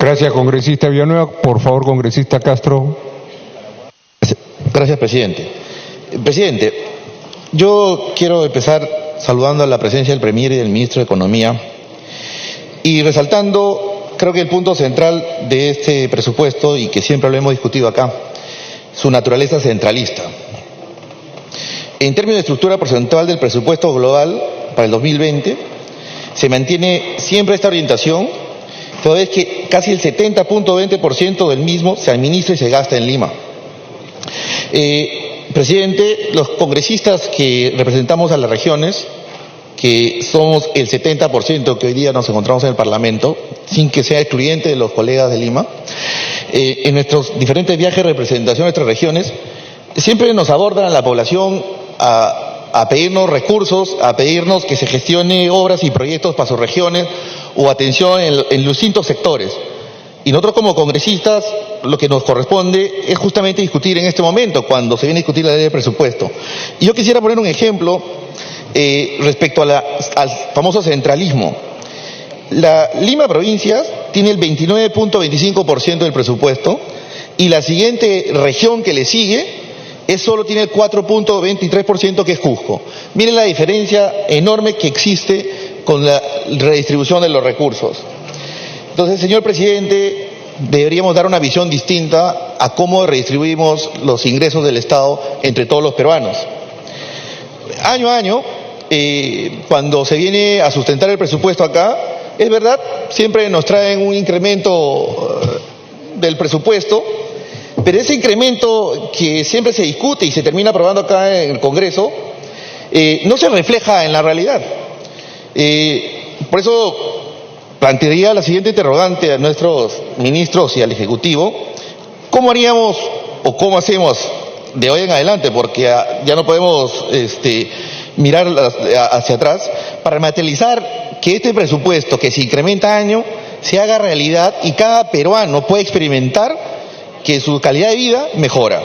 Gracias, congresista Villanueva. Por favor, congresista Castro. Gracias, presidente. Presidente, yo quiero empezar saludando a la presencia del Premier y del Ministro de Economía y resaltando, creo que el punto central de este presupuesto, y que siempre lo hemos discutido acá, su naturaleza centralista. En términos de estructura porcentual del presupuesto global para el 2020, se mantiene siempre esta orientación, toda vez que casi el 70.20% del mismo se administra y se gasta en Lima. Presidente, los congresistas que representamos a las regiones, que somos el 70% que hoy día nos encontramos en el Parlamento, sin que sea excluyente de los colegas de Lima, en nuestros diferentes viajes de representación a nuestras regiones, siempre nos abordan a la población a pedirnos recursos, a pedirnos que se gestione obras y proyectos para sus regiones o atención en los distintos sectores. Y nosotros como congresistas lo que nos corresponde es justamente discutir en este momento, cuando se viene a discutir la ley de presupuesto. Y yo quisiera poner un ejemplo respecto al famoso centralismo. La Lima Provincias tiene el 29.25% del presupuesto y la siguiente región que le sigue solo tiene el 4.23%, que es Cusco. Miren la diferencia enorme que existe con la redistribución de los recursos. Entonces, señor presidente, deberíamos dar una visión distinta a cómo redistribuimos los ingresos del Estado entre todos los peruanos. Año a año, cuando se viene a sustentar el presupuesto acá, es verdad, siempre nos traen un incremento del presupuesto, pero ese incremento que siempre se discute y se termina aprobando acá en el Congreso, no se refleja en la realidad. Por eso plantearía la siguiente interrogante a nuestros ministros y al Ejecutivo: ¿cómo haríamos o cómo hacemos de hoy en adelante, porque ya no podemos mirar hacia atrás, para materializar que este presupuesto que se incrementa año se haga realidad y cada peruano pueda experimentar que su calidad de vida mejora?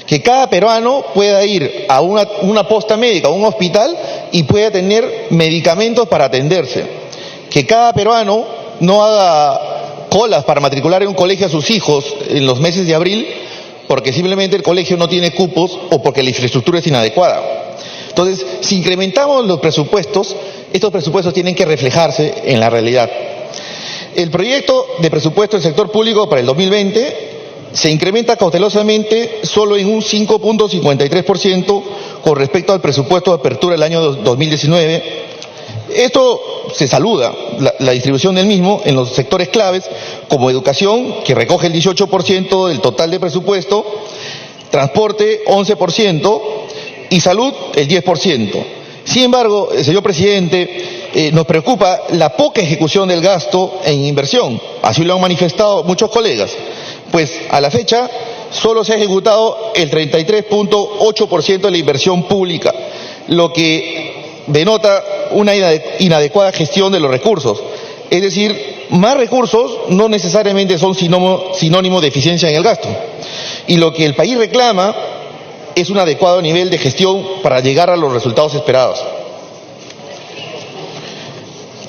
Que cada peruano pueda ir a una posta médica, a un hospital, y pueda tener medicamentos para atenderse. Que cada peruano no haga colas para matricular en un colegio a sus hijos en los meses de abril porque simplemente el colegio no tiene cupos o porque la infraestructura es inadecuada. Entonces, si incrementamos los presupuestos, estos presupuestos tienen que reflejarse en la realidad. El proyecto de presupuesto del sector público para el 2020 se incrementa cautelosamente solo en un 5.53% con respecto al presupuesto de apertura del año 2019. Esto se saluda, la distribución del mismo en los sectores claves como educación, que recoge el 18% del total de presupuesto, transporte 11% y salud el 10%. Sin embargo, señor presidente, nos preocupa la poca ejecución del gasto en inversión. Así lo han manifestado muchos colegas. Pues a la fecha solo se ha ejecutado el 33.8% de la inversión pública, lo que denota una inadecuada gestión de los recursos. Es decir, más recursos no necesariamente son sinónimo de eficiencia en el gasto. Y lo que el país reclama es un adecuado nivel de gestión para llegar a los resultados esperados.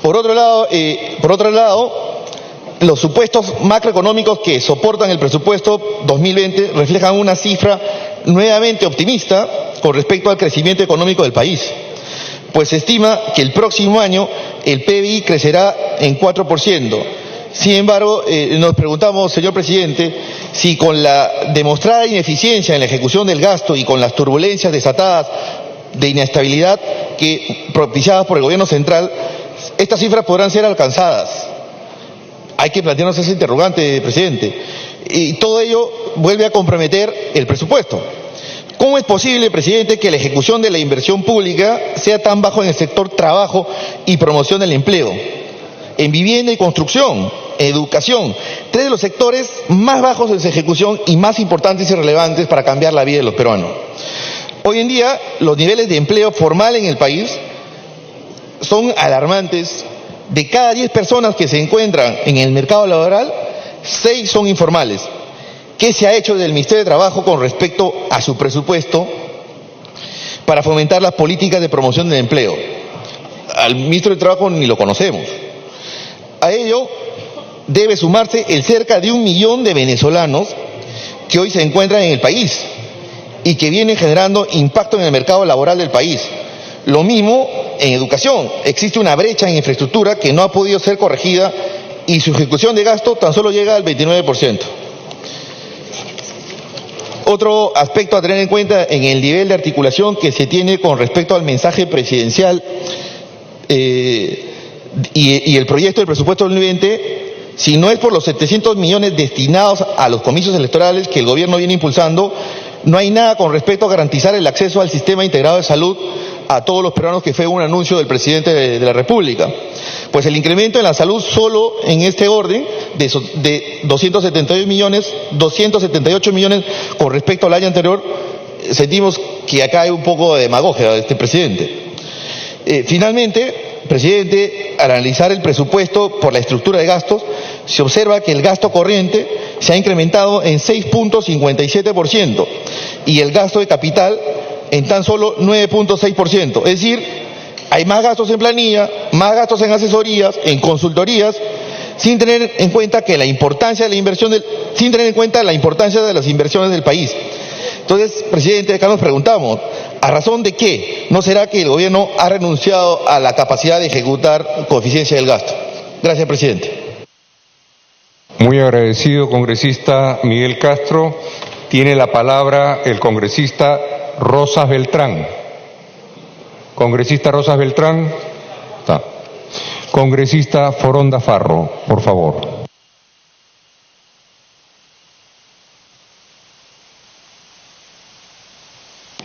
Por otro lado, los supuestos macroeconómicos que soportan el presupuesto 2020 reflejan una cifra nuevamente optimista con respecto al crecimiento económico del país, pues se estima que el próximo año el PBI crecerá en 4%. Sin embargo, nos preguntamos, señor presidente, si con la demostrada ineficiencia en la ejecución del gasto y con las turbulencias desatadas de inestabilidad propiciadas por el gobierno central, estas cifras podrán ser alcanzadas. Hay que plantearnos ese interrogante, presidente. Y todo ello vuelve a comprometer el presupuesto. ¿Cómo es posible, presidente, que la ejecución de la inversión pública sea tan bajo en el sector trabajo y promoción del empleo? En vivienda y construcción, educación, tres de los sectores más bajos en su ejecución y más importantes y relevantes para cambiar la vida de los peruanos. Hoy en día, los niveles de empleo formal en el país son alarmantes. De cada 10 personas que se encuentran en el mercado laboral, 6 son informales. ¿Qué se ha hecho desde el Ministerio de Trabajo con respecto a su presupuesto para fomentar las políticas de promoción del empleo? Al ministro de Trabajo ni lo conocemos. A ello, debe sumarse el cerca de 1 millón de venezolanos que hoy se encuentran en el país y que vienen generando impacto en el mercado laboral del país. Lo mismo en educación. Existe una brecha en infraestructura que no ha podido ser corregida y su ejecución de gasto tan solo llega al 29%. Otro aspecto a tener en cuenta en el nivel de articulación que se tiene con respecto al mensaje presidencial y el proyecto del presupuesto 2020, si no es por los 700 millones destinados a los comicios electorales que el gobierno viene impulsando, no hay nada con respecto a garantizar el acceso al sistema integrado de salud a todos los peruanos, que fue un anuncio del presidente de la República. Pues el incremento en la salud solo en este orden de 278 millones con respecto al año anterior, sentimos que acá hay un poco de demagogia de este presidente. Finalmente, presidente, al analizar el presupuesto por la estructura de gastos, se observa que el gasto corriente se ha incrementado en 6.57% y el gasto de capital en tan solo 9.6%. Es decir, hay más gastos en planilla, más gastos en asesorías, en consultorías, sin tener en cuenta que la importancia de la inversión sin tener en cuenta la importancia de las inversiones del país. Entonces, presidente, acá nos preguntamos, ¿a razón de qué? ¿No será que el gobierno ha renunciado a la capacidad de ejecutar con eficiencia del gasto? Gracias, presidente. Muy agradecido, congresista Miguel Castro. Tiene la palabra el congresista Rosas Beltrán. Congresista Rosas Beltrán. Está. Congresista Foronda Farro, por favor.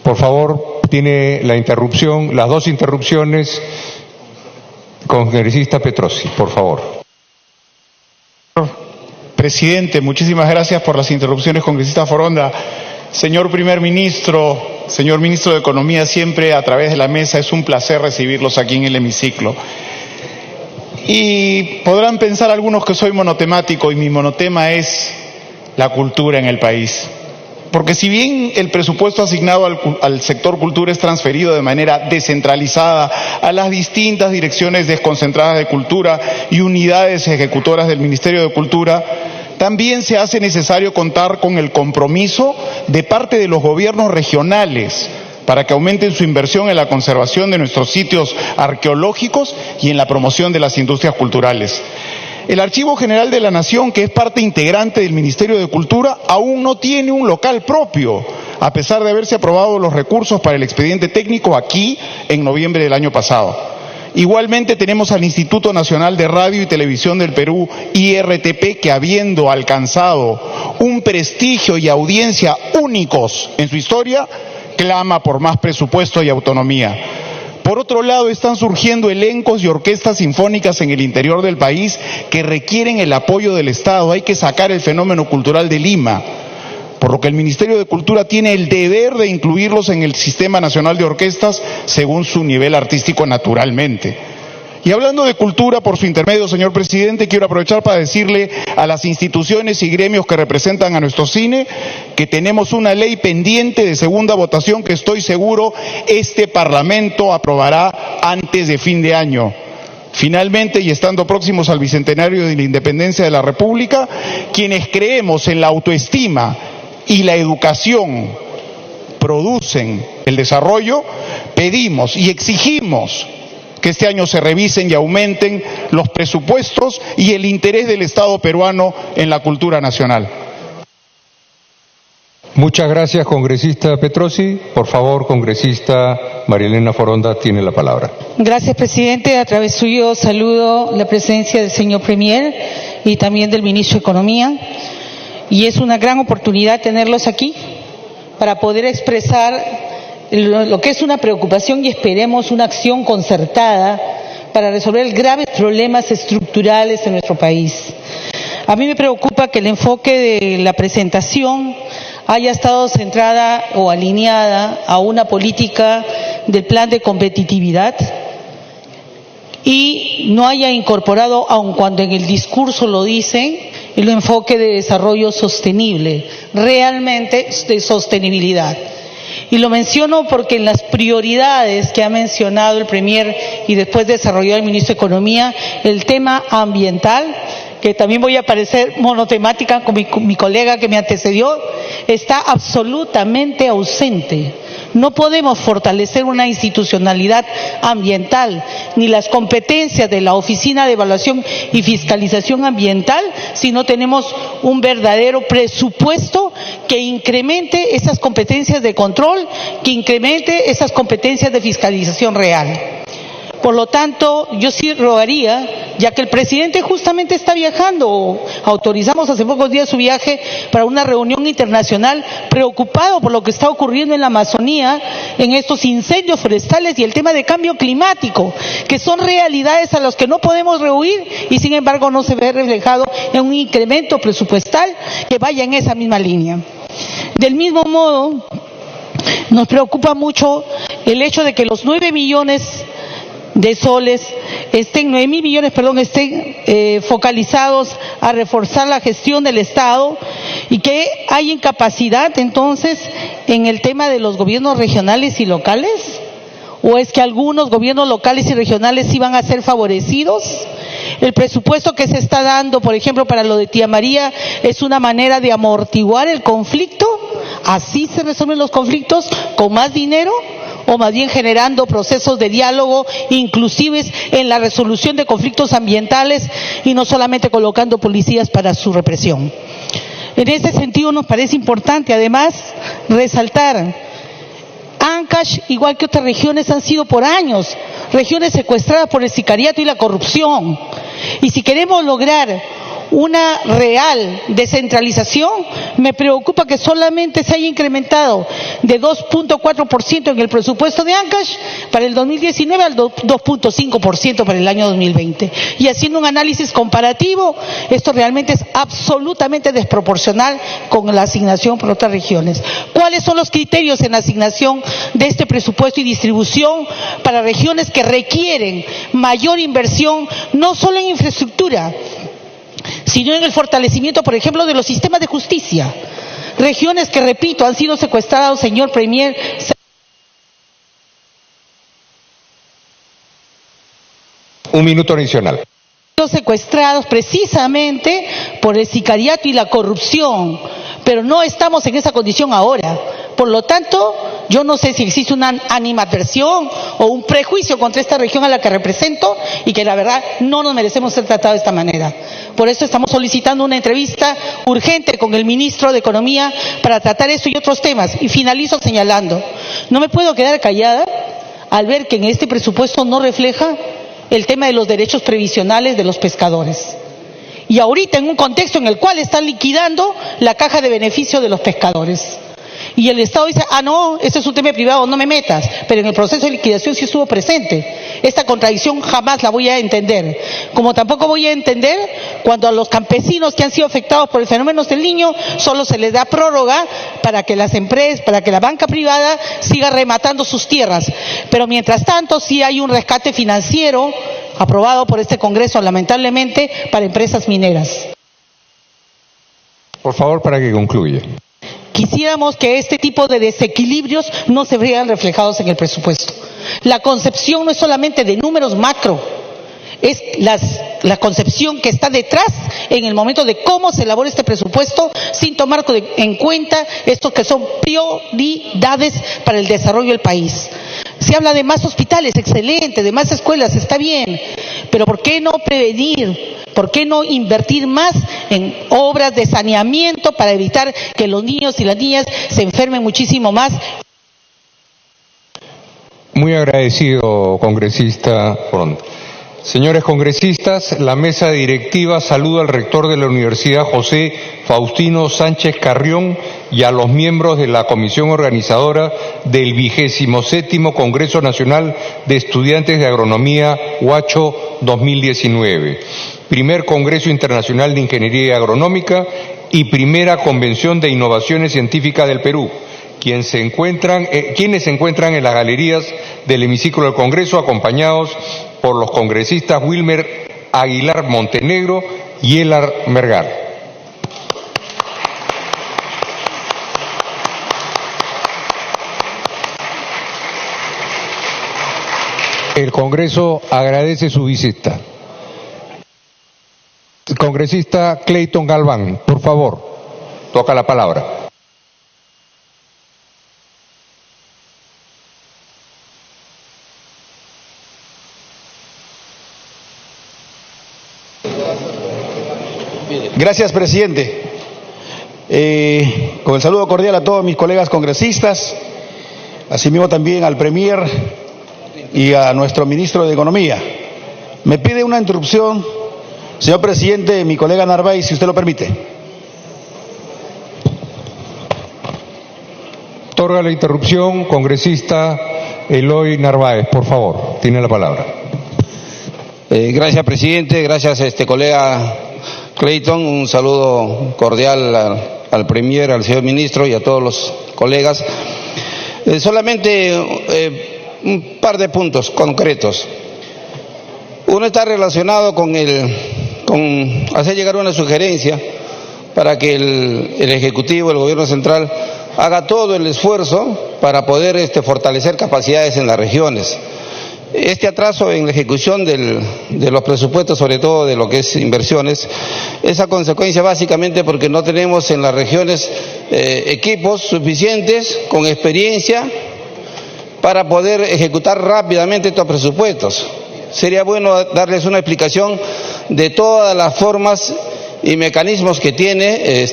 Por favor, tiene la interrupción, las dos interrupciones, congresista Petrosi, por favor. Presidente, muchísimas gracias por las interrupciones, congresista Foronda. Señor primer ministro, señor ministro de Economía, siempre a través de la mesa es un placer recibirlos aquí en el hemiciclo. Y podrán pensar algunos que soy monotemático, y mi monotema es la cultura en el país. Porque si bien el presupuesto asignado al sector cultura es transferido de manera descentralizada a las distintas direcciones desconcentradas de cultura y unidades ejecutoras del Ministerio de Cultura, también se hace necesario contar con el compromiso de parte de los gobiernos regionales para que aumenten su inversión en la conservación de nuestros sitios arqueológicos y en la promoción de las industrias culturales. El Archivo General de la Nación, que es parte integrante del Ministerio de Cultura, aún no tiene un local propio, a pesar de haberse aprobado los recursos para el expediente técnico aquí en noviembre del año pasado. Igualmente tenemos al Instituto Nacional de Radio y Televisión del Perú, IRTP, que habiendo alcanzado un prestigio y audiencia únicos en su historia, clama por más presupuesto y autonomía. Por otro lado, están surgiendo elencos y orquestas sinfónicas en el interior del país que requieren el apoyo del Estado. Hay que sacar el fenómeno cultural de Lima, por lo que el Ministerio de Cultura tiene el deber de incluirlos en el Sistema Nacional de Orquestas según su nivel artístico naturalmente. Y hablando de cultura, por su intermedio, señor presidente, quiero aprovechar para decirle a las instituciones y gremios que representan a nuestro cine que tenemos una ley pendiente de segunda votación que estoy seguro este Parlamento aprobará antes de fin de año. Finalmente, y estando próximos al bicentenario de la independencia de la República, quienes creemos en la autoestima y la educación producen el desarrollo, pedimos y exigimos que este año se revisen y aumenten los presupuestos y el interés del Estado peruano en la cultura nacional. Muchas gracias, congresista Petrosi. Por favor, congresista María Elena Foronda tiene la palabra. Gracias, presidente. A través suyo saludo la presencia del señor Premier y también del ministro de Economía. Y es una gran oportunidad tenerlos aquí para poder expresar lo que es una preocupación y esperemos una acción concertada para resolver graves problemas estructurales en nuestro país. A mí me preocupa que el enfoque de la presentación haya estado centrada o alineada a una política del plan de competitividad y no haya incorporado, aun cuando en el discurso lo dicen, el enfoque de desarrollo sostenible, realmente de sostenibilidad. Y lo menciono porque en las prioridades que ha mencionado el Premier y después desarrolló el Ministro de Economía, el tema ambiental que también voy a parecer monotemática con mi colega que me antecedió, está absolutamente ausente. No podemos fortalecer una institucionalidad ambiental ni las competencias de la Oficina de Evaluación y Fiscalización Ambiental si no tenemos un verdadero presupuesto que incremente esas competencias de control, que incremente esas competencias de fiscalización real. Por lo tanto, yo sí rogaría, ya que el presidente justamente está viajando, autorizamos hace pocos días su viaje para una reunión internacional, preocupado por lo que está ocurriendo en la Amazonía, en estos incendios forestales y el tema de cambio climático, que son realidades a las que no podemos rehuir y sin embargo no se ve reflejado en un incremento presupuestal que vaya en esa misma línea. Del mismo modo, nos preocupa mucho el hecho de que los 9 millones de soles estén, 9.000 millones, estén focalizados a reforzar la gestión del Estado y que hay incapacidad entonces en el tema de los gobiernos regionales y locales, o es que algunos gobiernos locales y regionales sí van a ser favorecidos. El presupuesto que se está dando, por ejemplo, para lo de Tía María, es una manera de amortiguar el conflicto. ¿Así se resuelven los conflictos? ¿Con más dinero? ¿O más bien generando procesos de diálogo inclusives en la resolución de conflictos ambientales y no solamente colocando policías para su represión? En ese sentido nos parece importante además resaltar: Ancash, igual que otras regiones, han sido por años regiones secuestradas por el sicariato y la corrupción. Y si queremos lograr una real descentralización, me preocupa que solamente se haya incrementado de 2.4% en el presupuesto de Ancash para el 2019 al 2.5% para el año 2020. Y haciendo un análisis comparativo, esto realmente es absolutamente desproporcional con la asignación por otras regiones. ¿Cuáles son los criterios en la asignación de este presupuesto y distribución para regiones que requieren mayor inversión, no solo en infraestructura, sino en el fortalecimiento, por ejemplo, de los sistemas de justicia? Regiones que, repito, han sido secuestradas, señor Premier. Un minuto adicional. Secuestrados precisamente por el sicariato y la corrupción, pero no estamos en esa condición ahora. Por lo tanto, yo no sé si existe una animadversión o un prejuicio contra esta región a la que represento y que la verdad no nos merecemos ser tratados de esta manera. Por eso estamos solicitando una entrevista urgente con el ministro de Economía para tratar esto y otros temas. Y finalizo señalando, no me puedo quedar callada al ver que en este presupuesto no refleja el tema de los derechos previsionales de los pescadores. Y ahorita en un contexto en el cual están liquidando la caja de beneficio de los pescadores. Y el Estado dice, no, este es un tema privado, no me metas. Pero en el proceso de liquidación sí estuvo presente. Esta contradicción jamás la voy a entender. Como tampoco voy a entender cuando a los campesinos que han sido afectados por el fenómeno del Niño solo se les da prórroga para que las empresas, para que la banca privada siga rematando sus tierras. Pero mientras tanto sí hay un rescate financiero aprobado por este Congreso, lamentablemente, para empresas mineras. Por favor, para que concluya. Quisiéramos que este tipo de desequilibrios no se vean reflejados en el presupuesto. La concepción no es solamente de números macro, es la concepción que está detrás en el momento de cómo se elabora este presupuesto sin tomar en cuenta estos que son prioridades para el desarrollo del país. Se habla de más hospitales, excelente, de más escuelas, está bien, pero ¿por qué no prevenir? ¿Por qué no invertir más en obras de saneamiento para evitar que los niños y las niñas se enfermen muchísimo más? Muy agradecido, congresista Foronda. Señores congresistas, la mesa directiva saluda al rector de la Universidad José Faustino Sánchez Carrión y a los miembros de la comisión organizadora del 27º Congreso Nacional de Estudiantes de Agronomía Huacho 2019, primer Congreso Internacional de Ingeniería Agronómica y primera Convención de Innovaciones Científicas del Perú, quienes se encuentran en las galerías del hemiciclo del Congreso, acompañados por los congresistas Wilmer Aguilar Montenegro y Elar Mergar. El Congreso agradece su visita. congresista Clayton Galván, por favor, toca la palabra. Gracias, presidente. Con el saludo cordial a todos mis colegas congresistas, asimismo también al Premier y a nuestro ministro de Economía. Me pide una interrupción, señor presidente, mi colega Narváez, si usted lo permite. Otorga la interrupción, congresista Eloy Narváez, por favor, tiene la palabra. Gracias, presidente, gracias colega Clayton, un saludo cordial al Premier, al señor ministro y a todos los colegas. Solamente un par de puntos concretos. Uno está relacionado con hacer llegar una sugerencia para que el Ejecutivo, el Gobierno Central, haga todo el esfuerzo para poder fortalecer capacidades en las regiones. Este atraso en la ejecución de los presupuestos, sobre todo de lo que es inversiones, es a consecuencia básicamente porque no tenemos en las regiones equipos suficientes con experiencia para poder ejecutar rápidamente estos presupuestos. Sería bueno darles una explicación de todas las formas y mecanismos que tiene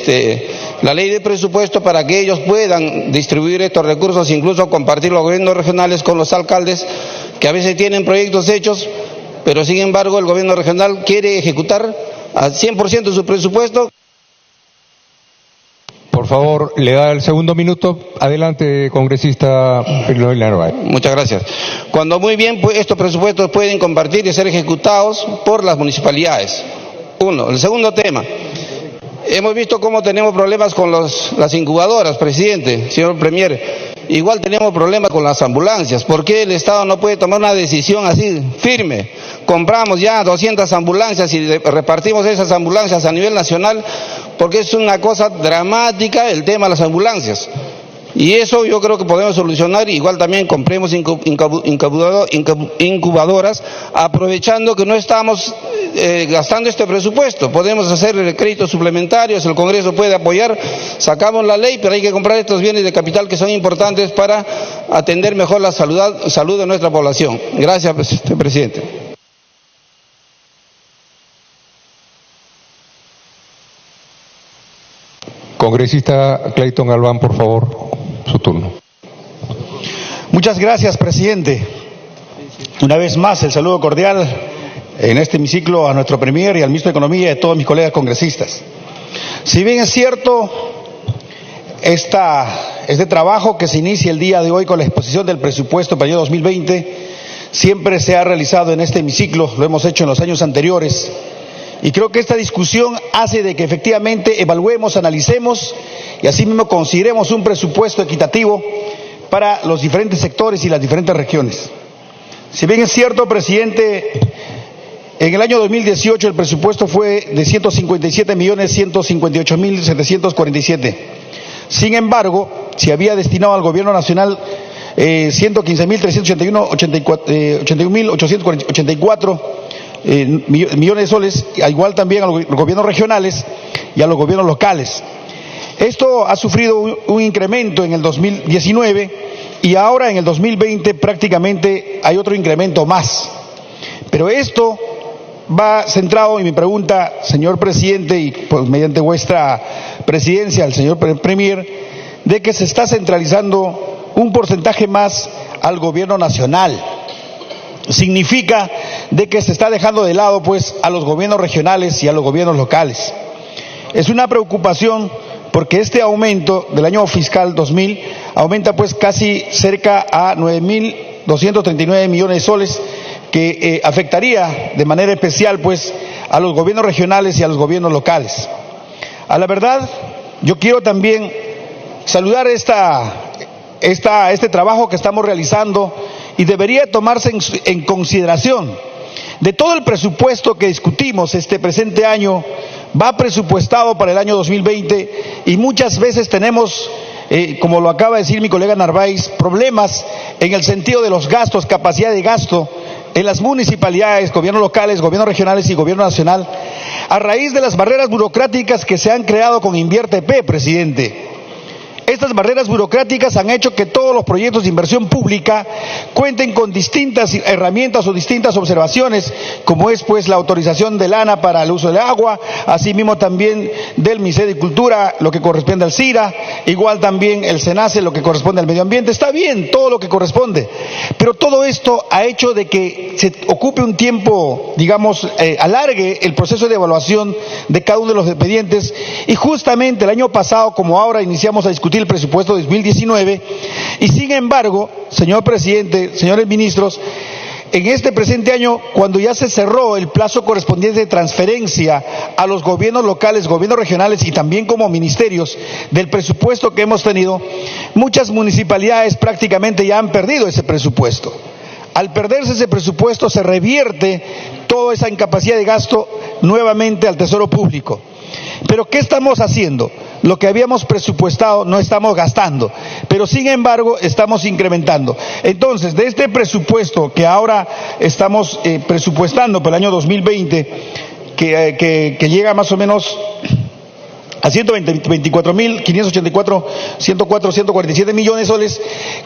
la ley de presupuesto para que ellos puedan distribuir estos recursos, incluso compartir los gobiernos regionales con los alcaldes, que a veces tienen proyectos hechos, pero sin embargo el gobierno regional quiere ejecutar al 100% su presupuesto. Por favor, le da el segundo minuto. Adelante, congresista Eloy Narváez. Muchas gracias. Cuando muy bien, pues, estos presupuestos pueden compartir y ser ejecutados por las municipalidades. Uno. El segundo tema. Hemos visto cómo tenemos problemas con las incubadoras, presidente, señor Premier. Igual tenemos problemas con las ambulancias. ¿Por qué el Estado no puede tomar una decisión así, firme? Compramos ya 200 ambulancias y repartimos esas ambulancias a nivel nacional, porque es una cosa dramática el tema de las ambulancias. Y eso yo creo que podemos solucionar. Igual también compremos incubadoras, aprovechando que no estamos gastando este presupuesto. Podemos hacer créditos suplementarios, el Congreso puede apoyar, sacamos la ley, pero hay que comprar estos bienes de capital que son importantes para atender mejor la salud de nuestra población. Gracias, presidente. Congresista Clayton Galván, por favor, su turno. Muchas gracias, presidente. Una vez más, el saludo cordial en este hemiciclo a nuestro Premier y al ministro de Economía y a todos mis colegas congresistas. Si bien es cierto, este trabajo que se inicia el día de hoy con la exposición del presupuesto para el año 2020, siempre se ha realizado en este hemiciclo, lo hemos hecho en los años anteriores, y creo que esta discusión hace de que efectivamente evaluemos, analicemos y así mismo consideremos un presupuesto equitativo para los diferentes sectores y las diferentes regiones. Si bien es cierto, presidente, en el año 2018 el presupuesto fue de 157.158.747. Sin embargo, se había destinado al gobierno nacional 115.381.884 millones de soles, igual también a los gobiernos regionales y a los gobiernos locales. Esto ha sufrido un incremento en el 2019 y ahora en el 2020 prácticamente hay otro incremento más. Pero esto va centrado, y mi pregunta, señor presidente, y pues mediante vuestra presidencia al señor Premier, de que se está centralizando un porcentaje más al gobierno nacional. Significa de que se está dejando de lado pues a los gobiernos regionales y a los gobiernos locales. Es una preocupación porque este aumento del año fiscal 2000 aumenta pues casi cerca a 9.239 millones de soles, que afectaría de manera especial pues a los gobiernos regionales y a los gobiernos locales. A la verdad, yo quiero también saludar este trabajo que estamos realizando, y debería tomarse en consideración de todo el presupuesto que discutimos este presente año. Va presupuestado para el año 2020 y muchas veces tenemos, como lo acaba de decir mi colega Narváez, problemas en el sentido de los gastos, capacidad de gasto en las municipalidades, gobiernos locales, gobiernos regionales y gobierno nacional, a raíz de las barreras burocráticas que se han creado con InviérteP, presidente. Estas barreras burocráticas han hecho que todos los proyectos de inversión pública cuenten con distintas herramientas o distintas observaciones, como es pues la autorización del ANA para el uso del agua, asimismo también del Ministerio de Cultura, lo que corresponde al CIRA, igual también el SENACE, lo que corresponde al medio ambiente. Está bien todo lo que corresponde, pero todo esto ha hecho de que se ocupe un tiempo, digamos, alargue el proceso de evaluación de cada uno de los expedientes, y justamente el año pasado, como ahora iniciamos a discutir el presupuesto de 2019, y sin embargo, señor presidente, señores ministros, en este presente año, cuando ya se cerró el plazo correspondiente de transferencia a los gobiernos locales, gobiernos regionales y también como ministerios del presupuesto que hemos tenido, muchas municipalidades prácticamente ya han perdido ese presupuesto. Al perderse ese presupuesto se revierte toda esa incapacidad de gasto nuevamente al Tesoro Público. Pero ¿qué estamos haciendo? Lo que habíamos presupuestado no estamos gastando, pero sin embargo estamos incrementando. Entonces, de este presupuesto que ahora estamos presupuestando para el año 2020, que llega más o menos a 124.584, 147 millones de soles,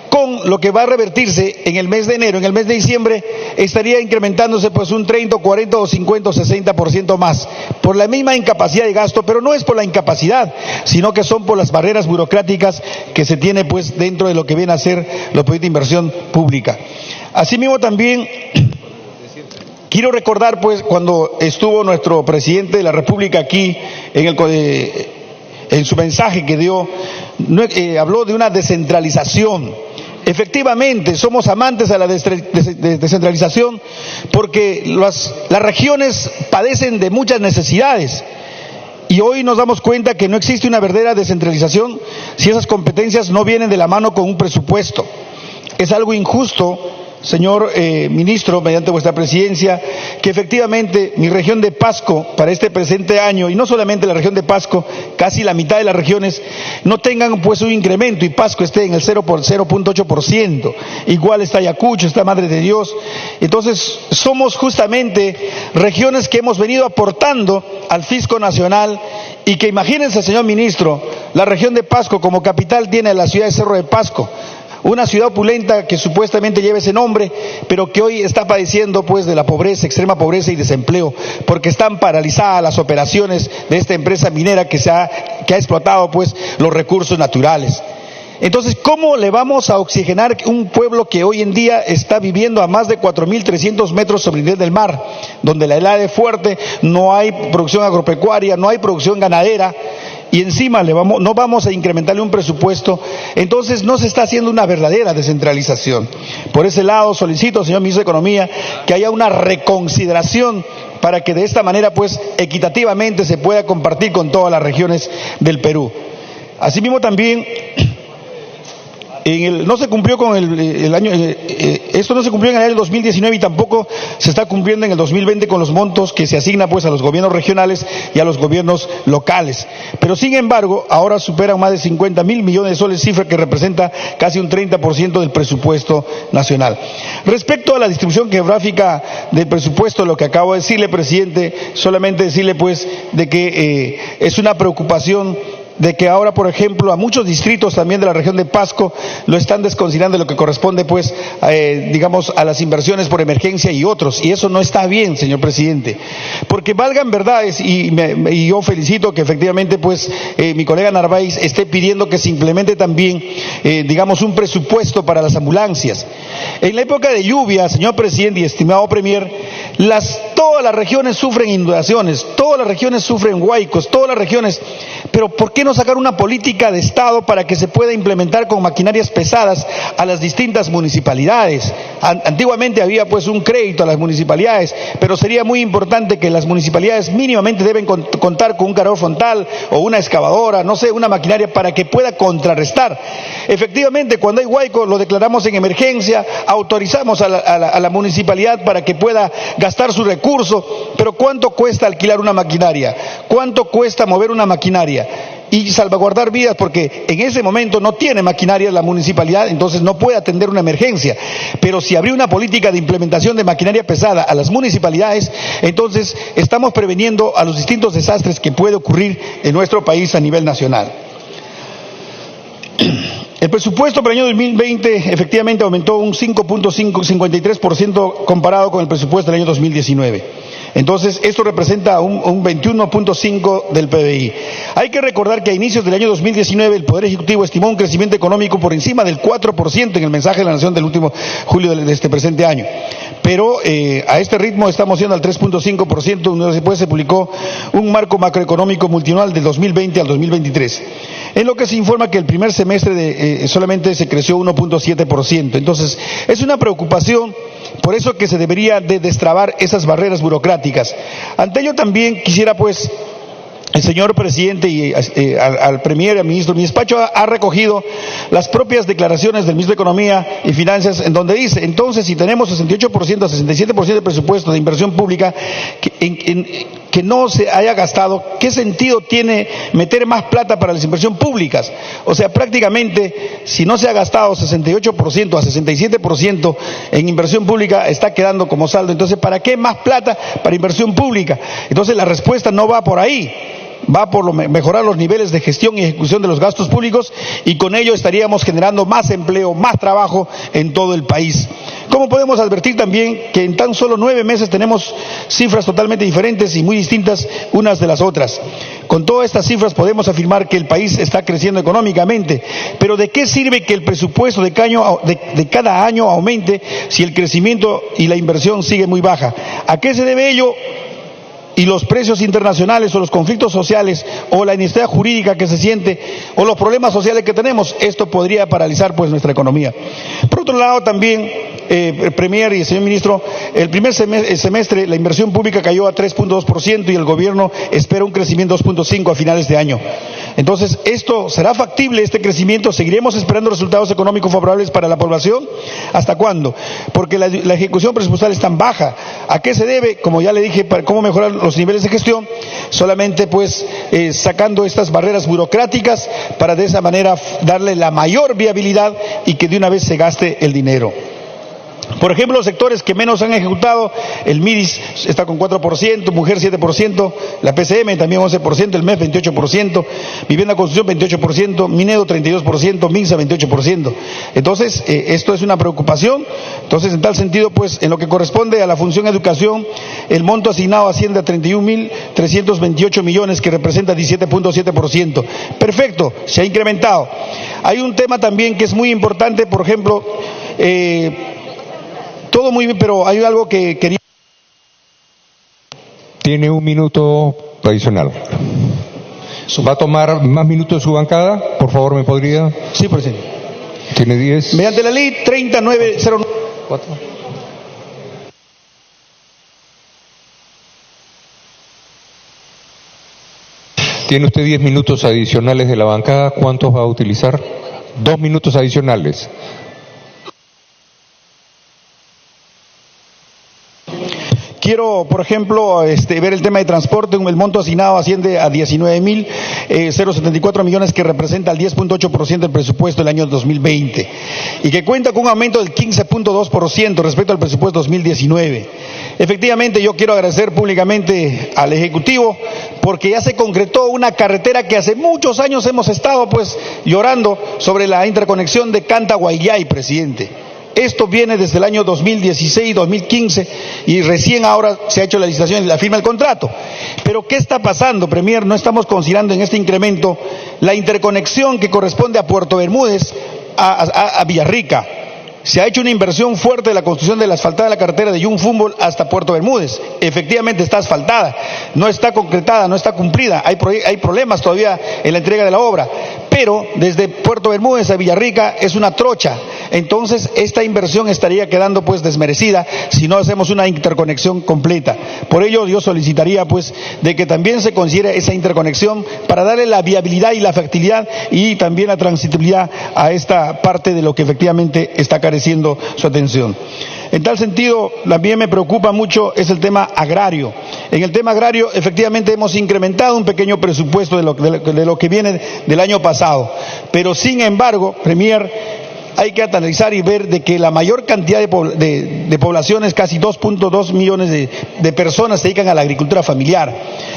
con lo que va a revertirse en el mes de enero, en el mes de diciembre, estaría incrementándose pues un 30, 40 o 50 o 60% más, por la misma incapacidad de gasto, pero no es por la incapacidad, sino que son por las barreras burocráticas que se tiene pues dentro de lo que viene a ser los proyectos de inversión pública. Asimismo también quiero recordar pues cuando estuvo nuestro presidente de la República aquí en su mensaje que dio, habló de una descentralización. Efectivamente, somos amantes a la descentralización porque las regiones padecen de muchas necesidades. Y hoy nos damos cuenta que no existe una verdadera descentralización si esas competencias no vienen de la mano con un presupuesto. Es algo injusto, señor ministro, mediante vuestra presidencia, que efectivamente mi región de Pasco para este presente año, y no solamente la región de Pasco, casi la mitad de las regiones no tengan pues un incremento, y Pasco esté en el 0.8%, igual está Ayacucho, está Madre de Dios. Entonces somos justamente regiones que hemos venido aportando al fisco nacional, y que imagínense, señor ministro, la región de Pasco como capital tiene la ciudad de Cerro de Pasco, una ciudad opulenta que supuestamente lleva ese nombre, pero que hoy está padeciendo pues de la pobreza, extrema pobreza y desempleo, porque están paralizadas las operaciones de esta empresa minera que ha explotado pues los recursos naturales. Entonces, ¿cómo le vamos a oxigenar un pueblo que hoy en día está viviendo a más de 4.300 metros sobre el nivel del mar, donde la helada es fuerte, no hay producción agropecuaria, no hay producción ganadera, y encima no vamos a incrementarle un presupuesto? Entonces no se está haciendo una verdadera descentralización. Por ese lado solicito, señor ministro de Economía, que haya una reconsideración para que de esta manera pues equitativamente se pueda compartir con todas las regiones del Perú. Asimismo también no se cumplió con el año, esto no se cumplió en el año 2019 y tampoco se está cumpliendo en el 2020 con los montos que se asignan pues a los gobiernos regionales y a los gobiernos locales. Pero sin embargo, ahora superan más de 50.000 millones de soles, cifra que representa casi un 30% del presupuesto nacional. Respecto a la distribución geográfica del presupuesto, lo que acabo de decirle, presidente, solamente decirle pues de que es una preocupación de que ahora, por ejemplo, a muchos distritos también de la región de Pasco lo están desconsiderando lo que corresponde, pues, digamos, a las inversiones por emergencia y otros, y eso no está bien, señor presidente, porque valgan verdades, y yo felicito que efectivamente, pues, mi colega Narváez esté pidiendo que se implemente también, digamos, un presupuesto para las ambulancias. En la época de lluvia, señor presidente y estimado premier, todas las regiones sufren inundaciones, todas las regiones sufren huaicos, todas las regiones, pero ¿por qué no sacar una política de Estado para que se pueda implementar con maquinarias pesadas a las distintas municipalidades? Antiguamente había pues un crédito a las municipalidades, pero sería muy importante que las municipalidades mínimamente deben contar con un cargador frontal o una excavadora, no sé, una maquinaria para que pueda contrarrestar. Efectivamente, cuando hay huaico lo declaramos en emergencia, autorizamos a la municipalidad para que pueda gastar su recurso, pero ¿cuánto cuesta alquilar una maquinaria? ¿Cuánto cuesta mover una maquinaria? y salvaguardar vidas, porque en ese momento no tiene maquinaria la municipalidad, entonces no puede atender una emergencia. Pero si habría una política de implementación de maquinaria pesada a las municipalidades, entonces estamos preveniendo a los distintos desastres que puede ocurrir en nuestro país a nivel nacional. El presupuesto para el año 2020 efectivamente aumentó un 5.53% comparado con el presupuesto del año 2019. Entonces, esto representa un 21.5% del PBI. Hay que recordar que a inicios del año 2019 el Poder Ejecutivo estimó un crecimiento económico por encima del 4% en el mensaje de la Nación del último julio de este presente año. Pero a este ritmo estamos yendo al 3.5%, después se publicó un marco macroeconómico multianual del 2020 al 2023. En lo que se informa que el primer semestre solamente se creció 1.7%. Entonces, es una preocupación, por eso que se debería de destrabar esas barreras burocráticas. Ante ello también quisiera pues, el señor presidente y al premier y al ministro, mi despacho ha recogido las propias declaraciones del ministro de Economía y Finanzas, en donde dice, entonces si tenemos 68% a 67% de presupuesto de inversión pública que no se haya gastado, ¿qué sentido tiene meter más plata para las inversiones públicas? O sea, prácticamente, si no se ha gastado 68% a 67% en inversión pública, está quedando como saldo. Entonces, ¿para qué más plata para inversión pública? Entonces, la respuesta no va por ahí. Va por mejorar los niveles de gestión y ejecución de los gastos públicos, y con ello estaríamos generando más empleo, más trabajo en todo el país. Como podemos advertir también que en tan solo 9 meses tenemos cifras totalmente diferentes y muy distintas unas de las otras. Con todas estas cifras podemos afirmar que el país está creciendo económicamente, pero ¿de qué sirve que el presupuesto de cada año aumente si el crecimiento y la inversión sigue muy baja? ¿A qué se debe ello? Y los precios internacionales o los conflictos sociales o la inestabilidad jurídica que se siente o los problemas sociales que tenemos, esto podría paralizar pues nuestra economía. Por otro lado también, el Premier y el señor Ministro, el primer semestre la inversión pública cayó a 3.2% y el gobierno espera un crecimiento 2.5% a finales de año. Entonces, ¿esto será factible, este crecimiento? ¿Seguiremos esperando resultados económicos favorables para la población? ¿Hasta cuándo? Porque la ejecución presupuestal es tan baja. ¿A qué se debe? Como ya le dije, para cómo mejorar los niveles de gestión, solamente pues sacando estas barreras burocráticas para de esa manera darle la mayor viabilidad y que de una vez se gaste el dinero. Por ejemplo, los sectores que menos han ejecutado, el MIDIS está con 4%, Mujer 7%, la PCM también 11%, el MEF 28%, Vivienda Construcción 28%, Minedo 32%, MINSA 28%. Entonces, esto es una preocupación. Entonces, en tal sentido, pues, en lo que corresponde a la función educación, el monto asignado asciende a 31.328 millones, que representa 17.7%. Perfecto, se ha incrementado. Hay un tema también que es muy importante, por ejemplo, todo muy bien, pero hay algo que quería... Tiene un minuto adicional. ¿Va a tomar más minutos de su bancada? Por favor, ¿me podría? Sí, presidente. Tiene 10. Mediante la ley 3904. Tiene usted 10 minutos adicionales de la bancada. ¿Cuántos va a utilizar? 2 minutos adicionales. Quiero, por ejemplo, ver el tema de transporte. El monto asignado asciende a 19.074 millones, que representa el 10.8% del presupuesto del año 2020 y que cuenta con un aumento del 15.2% respecto al presupuesto 2019. Efectivamente, yo quiero agradecer públicamente al Ejecutivo porque ya se concretó una carretera que hace muchos años hemos estado pues llorando sobre la interconexión de Canta-Guayay, presidente. Esto viene desde el año 2016, 2015 y recién ahora se ha hecho la licitación y la firma del contrato. Pero ¿qué está pasando, Premier? No estamos considerando en este incremento la interconexión que corresponde a Puerto Bermúdez a Villarrica. Se ha hecho una inversión fuerte de la construcción de la asfaltada de la carretera de Yunfútbol hasta Puerto Bermúdez. Efectivamente está asfaltada, no está concretada, no está cumplida, hay problemas todavía en la entrega de la obra. Pero desde Puerto Bermúdez a Villarrica es una trocha. Entonces esta inversión estaría quedando pues desmerecida si no hacemos una interconexión completa. Por ello yo solicitaría pues de que también se considere esa interconexión para darle la viabilidad y la factibilidad y también la transitabilidad a esta parte de lo que efectivamente está careciendo su atención. En tal sentido, también me preocupa mucho es el tema agrario. En el tema agrario, efectivamente, hemos incrementado un pequeño presupuesto de lo que viene del año pasado. Pero, sin embargo, Premier, hay que analizar y ver de que la mayor cantidad de poblaciones, casi 2.2 millones de personas, se dedican a la agricultura familiar.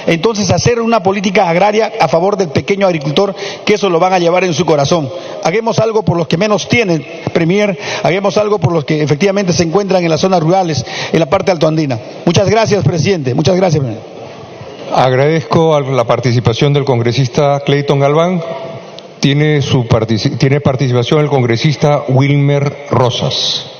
Entonces, hacer una política agraria a favor del pequeño agricultor, que eso lo van a llevar en su corazón. Hagamos algo por los que menos tienen, Premier, hagamos algo por los que efectivamente se encuentran en las zonas rurales, en la parte altoandina. Muchas gracias, presidente. Muchas gracias, Premier. Agradezco la participación del congresista Clayton Galván. Tiene participación el congresista Wilmer Rosas.